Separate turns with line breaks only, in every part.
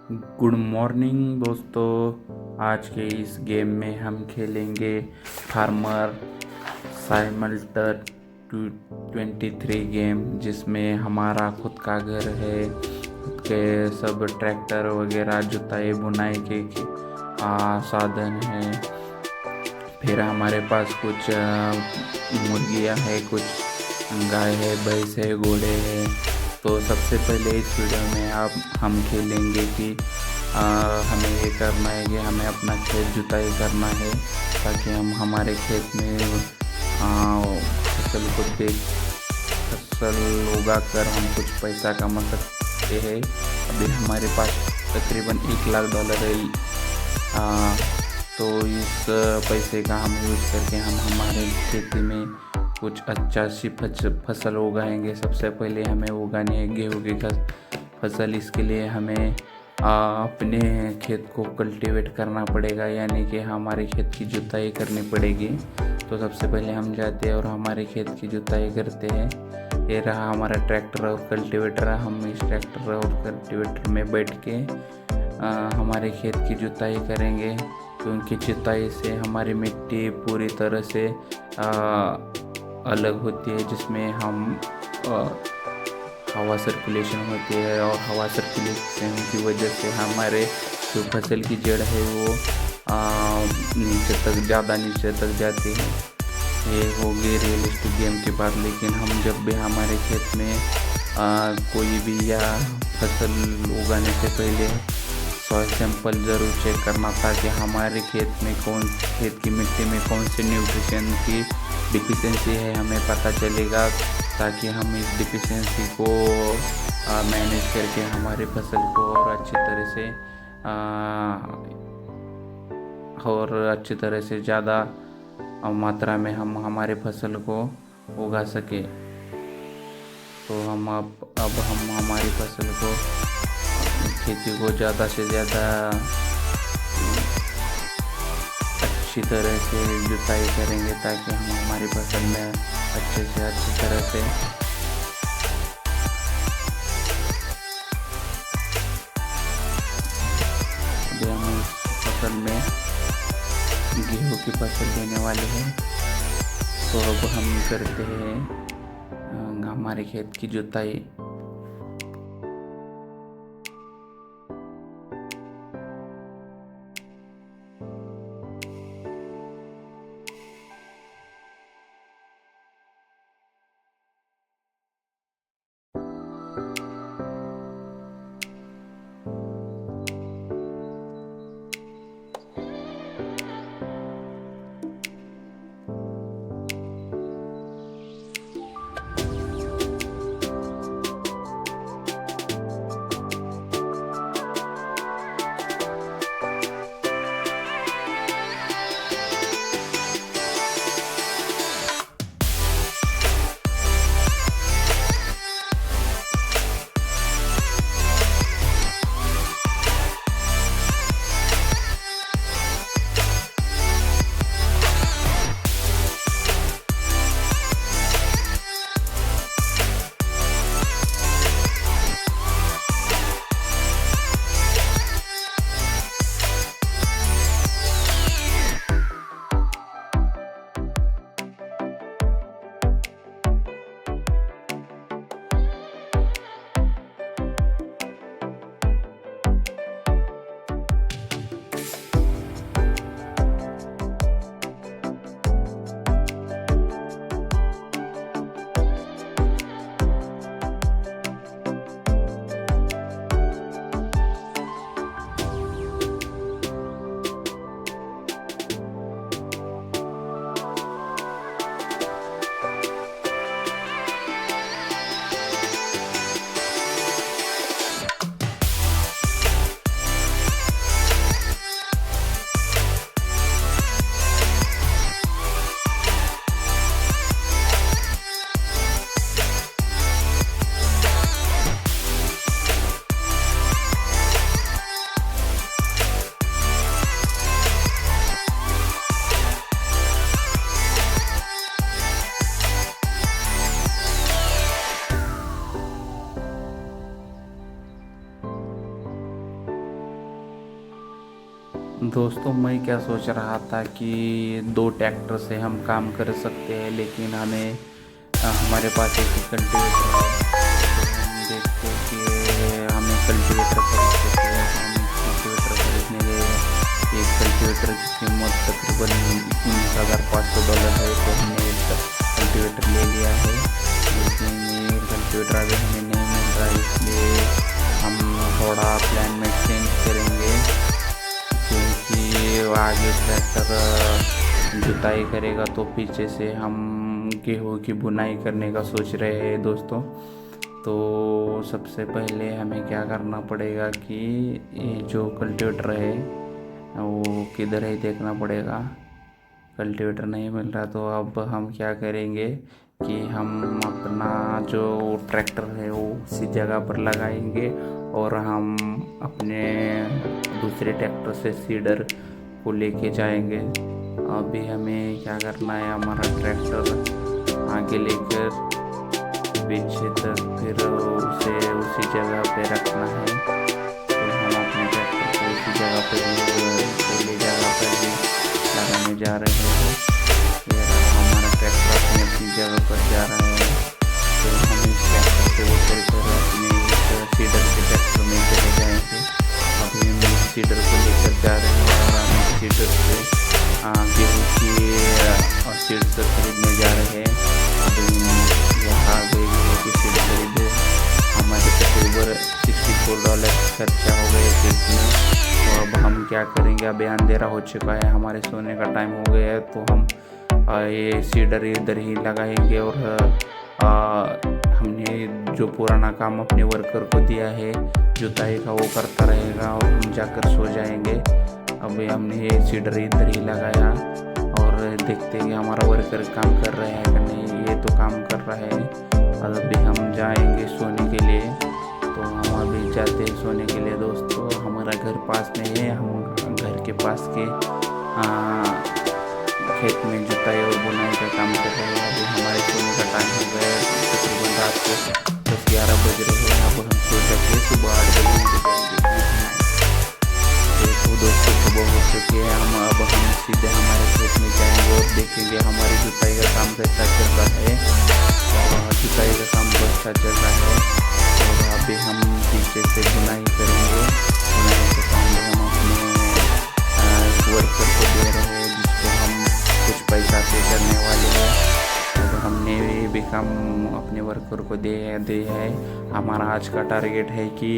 Good morning दोस्तों। आज के इस गेम में हम खेलेंगे फार्मर साइमल्टर 23 गेम, जिसमें हमारा खुद का घर है, खुद के सब ट्रैक्टर वगैरह जुताई बुनाई के साधन हैं। फिर हमारे पास कुछ मुर्गियाँ है, कुछ गाय है, भैंस है, घोड़े है। तो सबसे पहले इस वीडियो में हम खेलेंगे कि हमें ये करना है कि हमें अपना खेत जुताई करना है, ताकि हम हमारे खेत में फसल को देख फसल उगा कर हम कुछ पैसा कमा सकते हैं। अभी हमारे पास तकरीबन $1 लाख है। तो इस पैसे का हम यूज़ करके हम हमारे खेती में कुछ अच्छा सी फसल उगाएंगे। सबसे पहले हमें उगानी है गेहूँ की फसल। इसके लिए हमें अपने खेत को कल्टीवेट करना पड़ेगा, यानी कि हमारे खेत की जुताई करनी पड़ेगी। तो सबसे पहले हम जाते हैं और हमारे खेत की जुताई करते हैं। ये रहा हमारा ट्रैक्टर और कल्टीवेटर। हम इस ट्रैक्टर और कल्टीवेटर में बैठ के हमारे खेत की जुताई करेंगे, क्योंकि जुताई से हमारी मिट्टी पूरी तरह से अलग होती है, जिसमें हम हवा सर्कुलेशन होती है, और हवा सर्कुलेशन की वजह से हमारे जो फसल की जड़ है वो ज़्यादा नीचे तक जाती है। ये होगी रियलिस्टिक गेम की बात। लेकिन हम जब भी हमारे खेत में कोई भी या फसल उगाने से पहले सॉइल सैंपल ज़रूर चेक करना, ताकि हमारे खेत की मिट्टी में कौन से न्यूट्रिशन की डिफिशिएंसी है हमें पता चलेगा, ताकि हम इस डिफिशिएंसी को मैनेज करके हमारी फसल को और अच्छी तरह से ज़्यादा मात्रा में हम हमारे फसल को उगा सके। तो अब हम हमारी फसल को खेती को ज़्यादा से ज़्यादा अच्छी तरह से जुताई करेंगे, ताकि हम हमारी फसल में अच्छे से अच्छी तरह से अभी हम इस फसल में गेहूँ की फसल लेने वाले हैं। तो अब हम करते हैं हमारे खेत की जुताई। दोस्तों मैं क्या सोच रहा था कि दो ट्रैक्टर से हम काम कर सकते हैं, लेकिन हमारे पास एक ही कल्टीवेटर है। तो हम देखते हैं कि हमें कल्टीवेटर खरीद सकते हैं। तो हम कल्टीवेटर खरीदने गए। एक कल्टीवेटर की कीमत तकरीबन $19,500 है। तो हमने एक कल्टीवेटर ले लिया है, लेकिन ये कल्टीवेटर अभी हमें नहीं मिल रहा है, इसलिए हम थोड़ा प्लान में चेंज करेंगे। क्योंकि आगे ट्रैक्टर जुताई करेगा तो पीछे से हम गेहूँ की बुनाई करने का सोच रहे हैं दोस्तों। तो सबसे पहले हमें क्या करना पड़ेगा कि ये जो कल्टीवेटर है वो किधर है देखना पड़ेगा। कल्टीवेटर नहीं मिल रहा, तो अब हम क्या करेंगे कि हम अपना जो ट्रैक्टर है वो उसी जगह पर लगाएंगे और हम अपने दूसरे ट्रैक्टर से सीडर को लेके जाएंगे। अभी हमें क्या करना है, हमारा ट्रैक्टर आगे लेकर पीछे तक फिर उसे उसी जगह पे रखना है। तो हम अपने ट्रैक्टर को उसी जगह पर पहली जगह पर भी लगाने जा रहे हैं। ये हमारा ट्रैक्टर अपनी जगह पर जा रहा है। तो हम इस ट्रैक्टर से उतर कर अपने सीडर के ट्रैक्टर में चले जाएंगे। अभी हम इस सीडर को लेकर जा रहे हैं और हम इस सीडर से गेहूँ की सीड्स खरीदने जा रहे हैं। अभी यहाँ गए गेहूँ की सीड खरीदे, हमारे तकरीबन $64 खर्चा हो गए सीड्स में। तो अब हम क्या करेंगे, अभी अंधेरा हो चुका है, हमारे सोने का टाइम हो गया है। तो हम ये सीडर इधर ही लगाएंगे और हमने जो पुराना काम अपने वर्कर को दिया है जुताई का वो करता रहेगा और हम जाकर सो जाएंगे। अभी हमने ये सीडर इधर ही लगाया और देखते हैं कि हमारा वर्कर काम कर रहा है कि नहीं। ये तो काम कर रहा है। और अभी हम जाएंगे सोने के लिए। तो हम अभी जाते हैं सोने के लिए दोस्तों। हमारा घर पास में है, हम घर के पास के खेत में जुताई और बुनाई का काम कर रहे हैं। अभी हमारे सोने का टाइम हो गया है, तकरीबन रात को 10-11 बज रहे हैं। अब हम सो जाते हैं, सुबह 8 बजे तो दोस्तों सुबह हो चुकी है। अब हम सीधे हमारे खेत में जाएंगे और देखेंगे हमारी जुताई का काम कैसा चल रहा है। और जुताई का काम बहुत अच्छा चल रहा है। और अभी हम पीछे से बुनाई करेंगे। बुनाई के काम में हम अपने वर्कर को दे रहे हैं, जिसको हम कुछ पैसा पे करने वाले हैं। तो हमने भी काम अपने वर्कर को दे है। हमारा आज का टारगेट है कि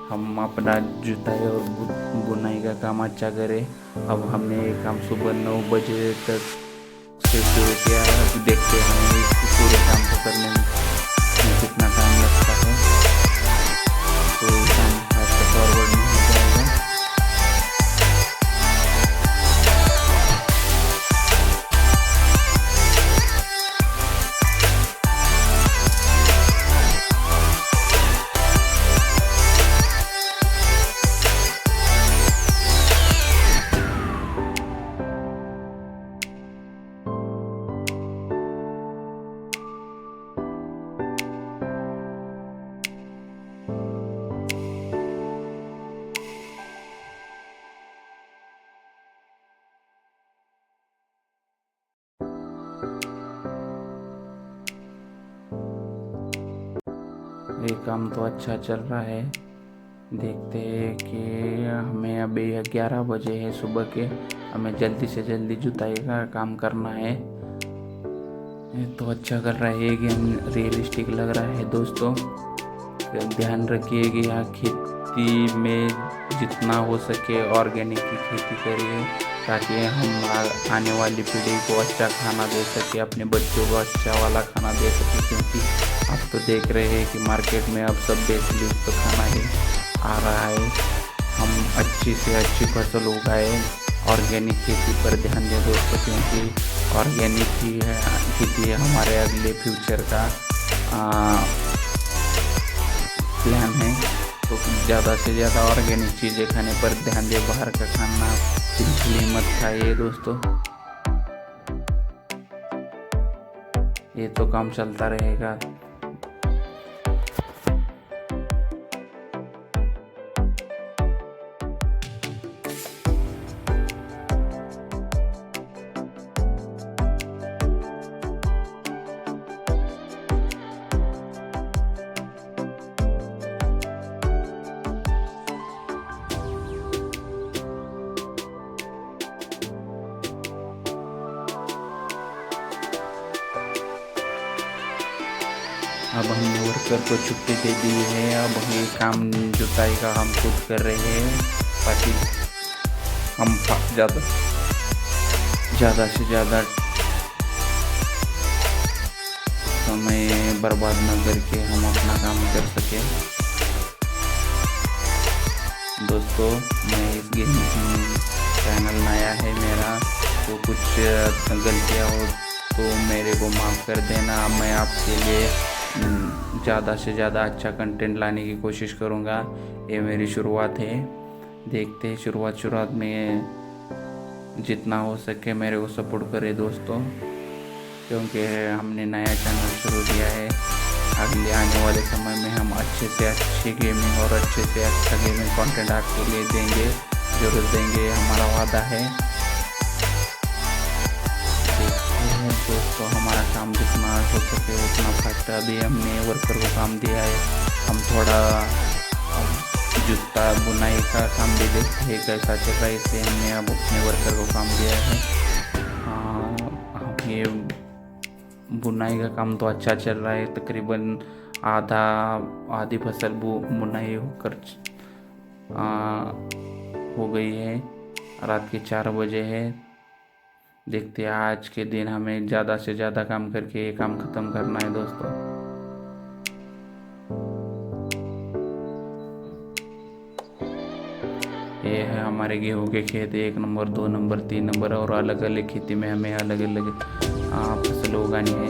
हम अपना जुताई और बुनाई का काम अच्छा करें। अब हमने ये काम सुबह 9 बजे तक से शुरू किया है। अब देखते हैं हमें इस पूरे काम को करने में कितना टाइम लगता है। तो काम फास्ट फॉरवर्ड में हो जाएगा। ये काम तो अच्छा चल रहा है। देखते हैं कि हमें अभी 11 बजे है सुबह के। हमें जल्दी से जल्दी जुताई का काम करना है। ये तो अच्छा कर रहा है। ये गेम रियलिस्टिक लग रहा है दोस्तों। ध्यान रखिए कि यहाँ खेती में जितना हो सके ऑर्गेनिक की खेती करिए, ताकि हम आने वाली पीढ़ी को अच्छा खाना दे सके, अपने बच्चों को अच्छा वाला खाना दे सके। क्योंकि आप तो देख रहे हैं कि मार्केट में अब सब बेचलिस्ट खाना ही आ रहा है। हम अच्छी से अच्छी फसल उगाए, ऑर्गेनिक खेती पर ध्यान दें दोस्तों, क्योंकि ऑर्गेनिक ही है खेती हमारे अगले फ्यूचर का प्लान है। तो ज़्यादा से ज़्यादा ऑर्गेनिक चीज़ें खाने पर ध्यान दें। बाहर का खाना बिल्कुल मत खाइए दोस्तों। ये तो काम चलता रहेगा। वर्कर को छुट्टी दे दी है। अब ये काम जुताई का हम खुद कर रहे हैं ताकि हम ज़्यादा से ज़्यादा समय बर्बाद न करके हम अपना काम कर सकें। दोस्तों, मैं इस गेम चैनल नया है मेरा, तो कुछ गलतियाँ हो तो मेरे को माफ़ कर देना। मैं आपके लिए ज़्यादा से ज़्यादा अच्छा कंटेंट लाने की कोशिश करूँगा। ये मेरी शुरुआत है, देखते हैं। शुरुआत में जितना हो सके मेरे को सपोर्ट करें दोस्तों, क्योंकि हमने नया चैनल शुरू किया है। अगले आने वाले समय में हम अच्छे से अच्छी गेमिंग और अच्छे से अच्छा गेमिंग कंटेंट आपके लिए देंगे, जरूर देंगे, हमारा वादा है। दोस्तों, हमारा काम जितना हो सके उतना फास्ट। अभी हमने वर्कर को काम दिया है, हम थोड़ा जूता बुनाई का काम भी देखते हैं कैसा चल रहा है, इसलिए हमने अब अपने वर्कर को काम दिया है। ये बुनाई का काम तो अच्छा चल रहा है, तकरीबन आधी फसल बुनाई होकर हो गई है। रात के 4 बजे है। देखते हैं, आज के दिन हमें ज़्यादा से ज़्यादा काम करके ये काम ख़त्म करना है दोस्तों। ये है हमारे गेहूं के खेत, 1 नंबर 2 नंबर 3 नंबर, और अलग अलग खेती में हमें अलग अलग फसल उगानी है।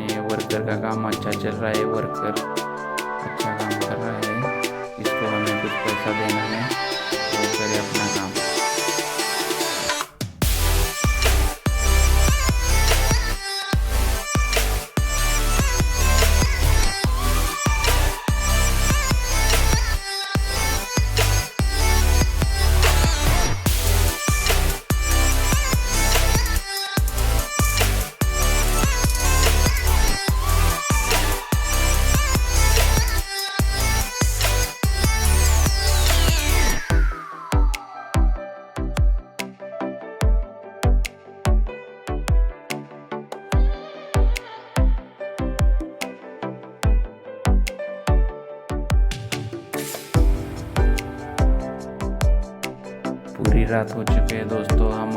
ये वर्कर का काम अच्छा चल रहा है, वर्कर अच्छा काम कर रहा है, इसको हमें कुछ पैसा देना है, वो करे अपना काम। पूरी रात हो चुकी है दोस्तों, हम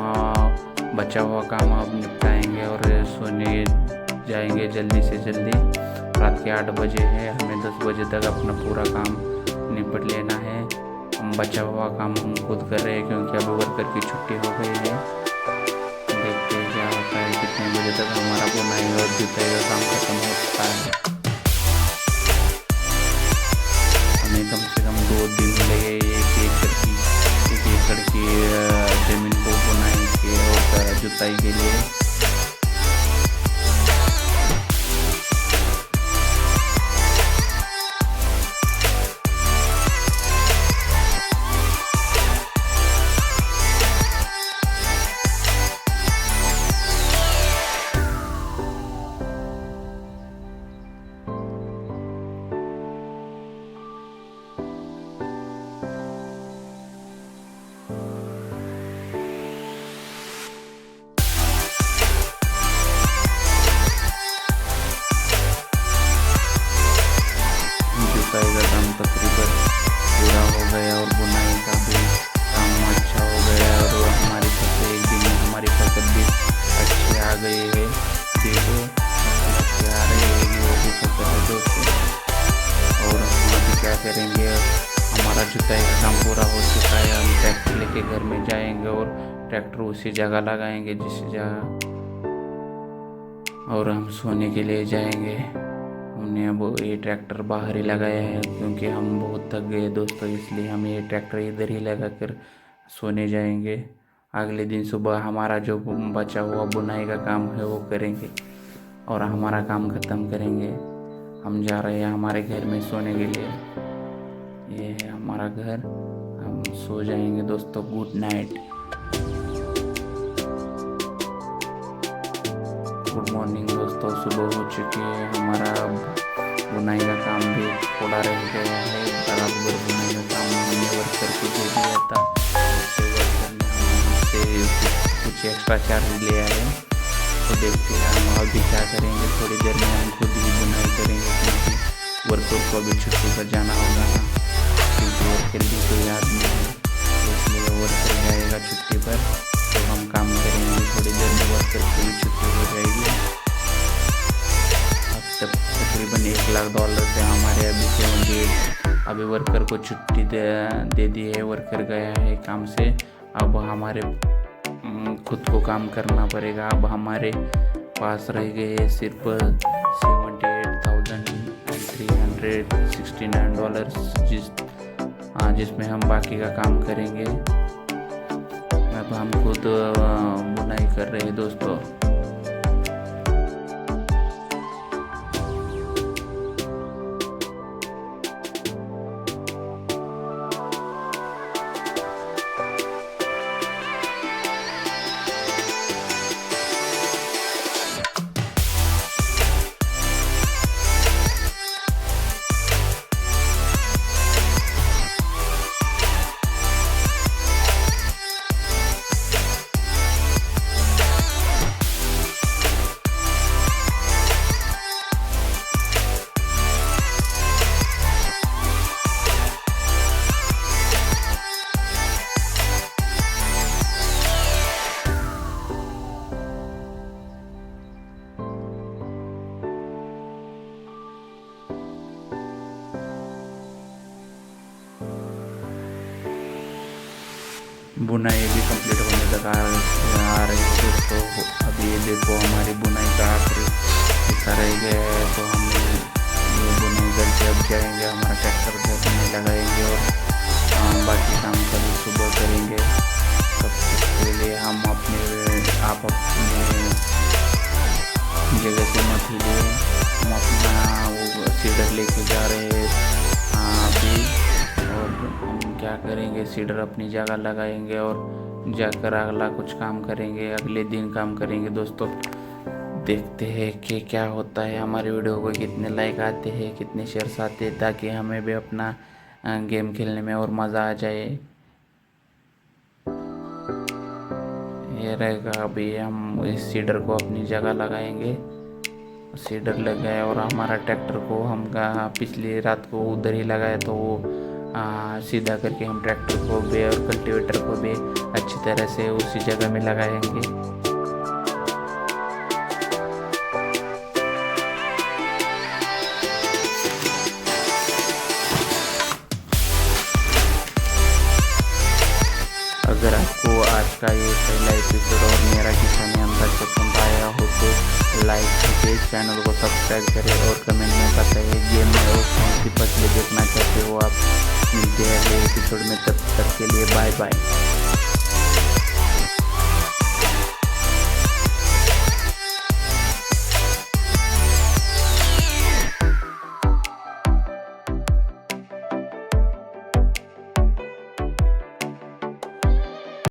बचा हुआ काम अब निपटाएंगे और सोने जाएंगे जल्दी से जल्दी। रात के 8 बजे है, हमें 10 बजे तक अपना पूरा काम निपट लेना है। हम बचा हुआ काम हम खुद कर रहे हैं, क्योंकि अभी वर्कर की छुट्टी हो गई है। देखते हैं क्या होता है, कितने बजे तक हमारा बुनाई और जुताई का काम खत्म होता है। हमें कम से कम 2 दिन लगे एक एकड़ की ज़मीन को बुनाई के और जुताई के लिए। जुताई का काम तकरीबन पूरा हो गया और बुनाई का भी काम अच्छा हो गया, और हमारी फसल एक दिन में हमारी फसल भी अच्छी आ गई है। देखो अच्छी आ रही है, वो भी फसल है दोस्तों। और हम अभी क्या करेंगे, हमारा जुताई का काम पूरा हो चुका है। हम ट्रैक्टर लेके घर में जाएंगे और ट्रैक्टर उसी जगह लगाएंगे जिस जगह, और हम सोने के लिए जाएंगे। हमने अब ये ट्रैक्टर बाहर ही लगाया है, क्योंकि हम बहुत थक गए दोस्तों, इसलिए हम ये ट्रैक्टर इधर ही लगा कर सोने जाएंगे। अगले दिन सुबह हमारा जो बचा हुआ बुनाई का काम है वो करेंगे और हमारा काम ख़त्म करेंगे। हम जा रहे हैं हमारे घर में सोने के लिए। ये है हमारा घर, हम सो जाएंगे दोस्तों। गुड नाइट, गुड मॉर्निंग दोस्तों। सुबह हो चुकी है, हमारा बुनाई का काम भी थोड़ा रह गया है। बराबर बुनाई का काम हमने वर्कर को दे दिया था, उससे वर्कर ने हमसे कुछ एक्स्ट्रा चार्ज लिया है। तो देखते हैं हम अभी क्या करेंगे। थोड़ी देर में हम खुद ही बुनाई करेंगे क्योंकि वर्कर को अभी छुट्टी पर जाना होगा ना, क्योंकि वर्कर भी कोई आदमी है, इसलिए वर्कर जाएगा छुट्टी पर। तो हम काम करेंगे थोड़ी देर में, वर्कर की भी छुट्टी हो जाएगी। अब तक तकरीबन $1,00,000 से हमारे अभी वर्कर को छुट्टी दे दी है। वर्कर गया है काम से, अब हमारे खुद को काम करना पड़ेगा। अब हमारे पास रह गए सिर्फ $78,369 जिसमें हम बाकी का काम करेंगे। अब हम खुद बुनाई कर रहे हैं दोस्तों। बुनाई भी कंप्लीट होने तक आ रही है दोस्तों। अभी ये देखो हमारी बुनाई का आखिरी हिस्सा रह गया है, तो हम ये बुनाई करके अब जाएंगे, हमारा ट्रैक्टर देखने लगाएंगे और बाकी काम कल सुबह करेंगे। सबसे लिए आप अपने जगह से मत लीजिए, हम अपना वो सीडर लेके जा रहे हैं अभी। और हम क्या करेंगे, सीडर अपनी जगह लगाएंगे और जाकर अगला कुछ काम करेंगे, अगले दिन काम करेंगे दोस्तों। देखते हैं कि क्या होता है, हमारे वीडियो को कितने लाइक आते हैं, कितने शेयर्स आते हैं, ताकि हमें भी अपना गेम खेलने में और मज़ा आ जाए। ये रहेगा, अभी हम इस सीडर को अपनी जगह लगाएंगे। सीडर लग गया और हमारा ट्रैक्टर को हम पिछली रात को उधर ही लगाया, तो वो सीधा करके हम ट्रैक्टर को भी और कल्टीवेटर को भी अच्छी तरह से उसी जगह में लगाएंगे। अगर आपको आज का ये पहला एपिसोड और मेरा किसानी अंदाज पसंद आया हो तो लाइक कीजिए, चैनल को सब्सक्राइब करें और कमेंट में बताइए गेम में और कौन सी फसलें देखना चाहते हो आप। मिलते हैं अगले एपिसोड में, तब तक के लिए बाय बाय।